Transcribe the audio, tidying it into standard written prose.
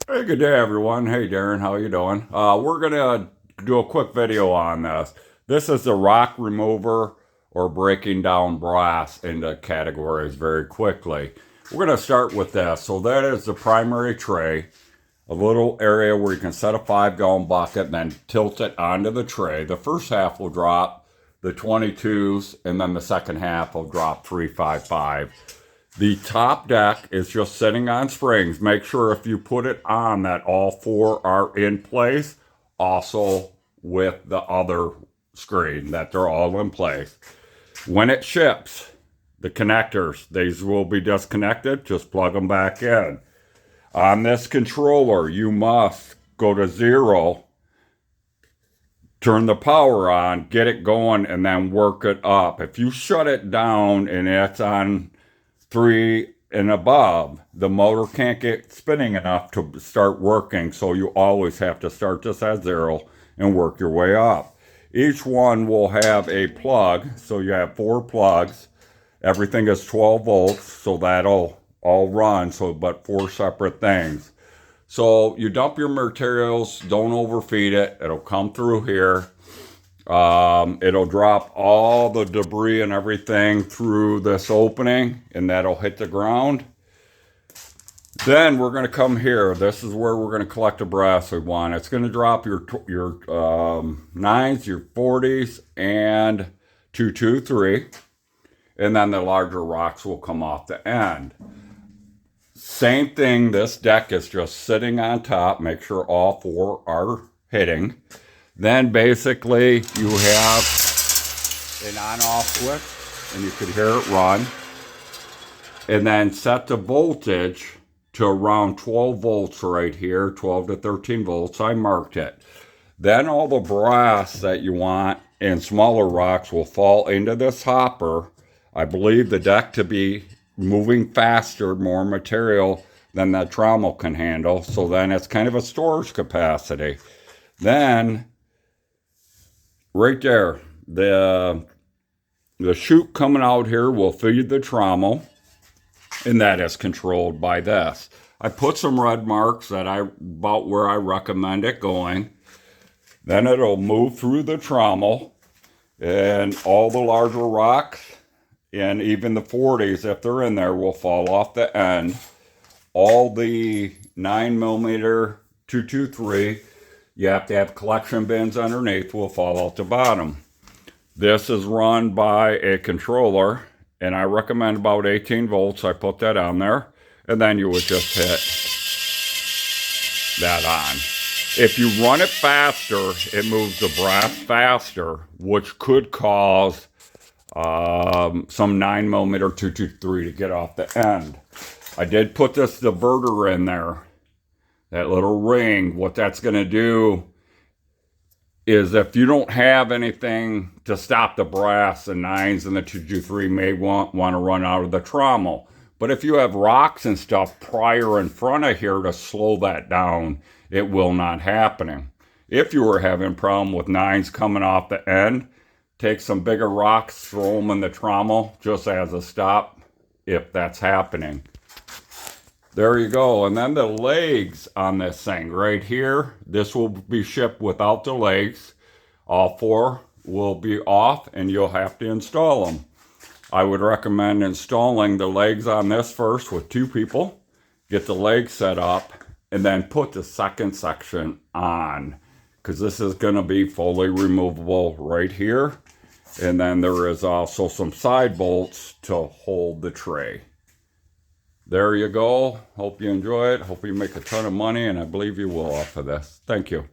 Hey, good day, everyone. Hey, Darren, how you doing? We're gonna do a quick video on this. This is the rock remover or breaking down brass into categories very quickly. We're gonna start with this. So that is the primary tray, a little area where you can set a 5-gallon bucket and then tilt it onto the tray. The first half will drop the 22s, and then the second half will drop 355. The top deck is just sitting on springs. Make sure if you put it on that all four are in place. Also with the other screen, that they're all in place. When it ships, the connectors, these will be disconnected. Just plug them back in. On this controller, you must go to 0, turn the power on, get it going, and then work it up. If you shut it down and it's on 3 and above, the motor can't get spinning enough to start working. So you always have to start this at 0 and work your way up. Each one will have a plug. So you have 4 plugs. Everything is 12 volts. So that'll all run. So, but 4 separate things. So you dump your materials. Don't overfeed it. It'll come through here. It'll drop all the debris and everything through this opening, and that'll hit the ground. Then we're going to come here. This is where we're going to collect the brass we want. It's going to drop your 9s, your 40s, and 223. And then the larger rocks will come off the end. Same thing, this deck is just sitting on top. Make sure all 4 are hitting. Then basically you have an on-off switch, and you could hear it run. And then set the voltage to around 12 volts right here, 12 to 13 volts. I marked it. Then all the brass that you want and smaller rocks will fall into this hopper. I believe the deck to be moving faster, more material than that trommel can handle. So then it's kind of a storage capacity. Then right there, the chute coming out here will feed the trommel, and that is controlled by this. I put some red marks about where I recommend it going. Then it'll move through the trommel, and all the larger rocks and even the 40s, if they're in there, will fall off the end. All the 9mm 223, you have to have collection bins underneath, will fall out the bottom. This is run by a controller, and I recommend about 18 volts. I put that on there, and then you would just hit that on. If you run it faster, it moves the brass faster, which could cause some 9mm 223 to get off the end. I did put this diverter in there, that little ring. What that's going to do is if you don't have anything to stop the brass, the 9s and the 223 may want to run out of the trommel. But if you have rocks and stuff prior in front of here to slow that down, it will not happen. If you were having a problem with 9s coming off the end, take some bigger rocks, throw them in the trommel just as a stop if that's happening. There you go. And then the legs on this thing right here, this will be shipped without the legs. All 4 will be off, and you'll have to install them. I would recommend installing the legs on this first with 2 people. Get the legs set up, and then put the second section on, because this is going to be fully removable right here. And then there is also some side bolts to hold the tray. There you go. Hope you enjoy it. Hope you make a ton of money, and I believe you will off of this. Thank you.